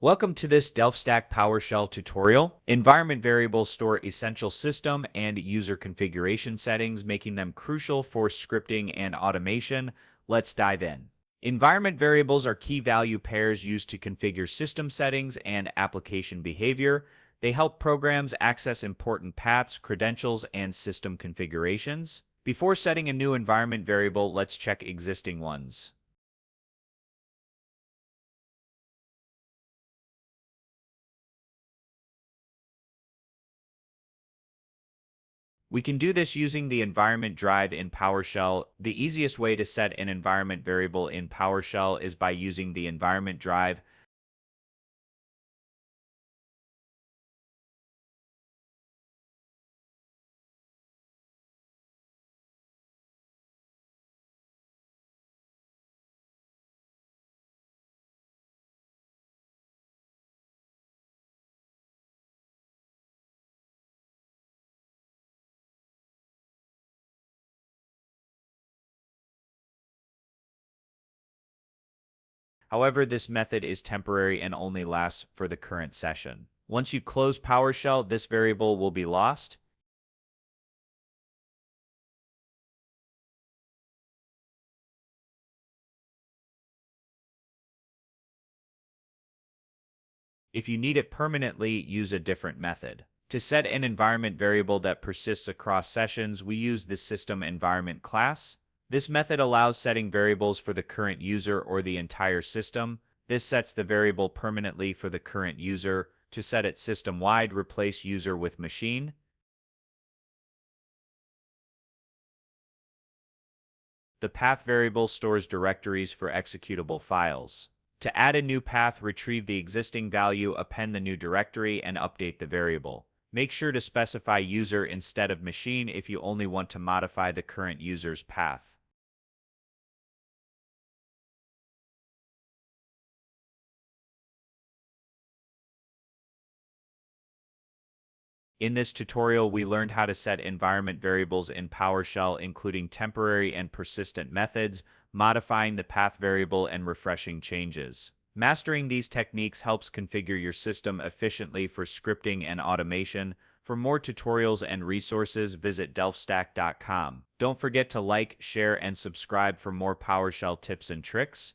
Welcome to this DelftStack PowerShell tutorial. Environment variables store essential system and user configuration settings, making them crucial for scripting and automation. Let's dive in. Environment variables are key value pairs used to configure system settings and application behavior. They help programs access important paths, credentials, and system configurations. Before setting a new environment variable, let's check existing ones. We can do this using the environment drive in PowerShell. The easiest way to set an environment variable in PowerShell is by using the environment drive. However, this method is temporary and only lasts for the current session. Once you close PowerShell, this variable will be lost. If you need it permanently, use a different method. To set an environment variable that persists across sessions, we use the system environment class. This method allows setting variables for the current user or the entire system. This sets the variable permanently for the current user. To set it system-wide, replace user with machine. The path variable stores directories for executable files. To add a new path, retrieve the existing value, append the new directory, and update the variable. Make sure to specify user instead of machine if you only want to modify the current user's path. In this tutorial, we learned how to set environment variables in PowerShell, including temporary and persistent methods, modifying the path variable, and refreshing changes. Mastering these techniques helps configure your system efficiently for scripting and automation. For more tutorials and resources, visit DelftStack.com. Don't forget to like, share, and subscribe for more PowerShell tips and tricks.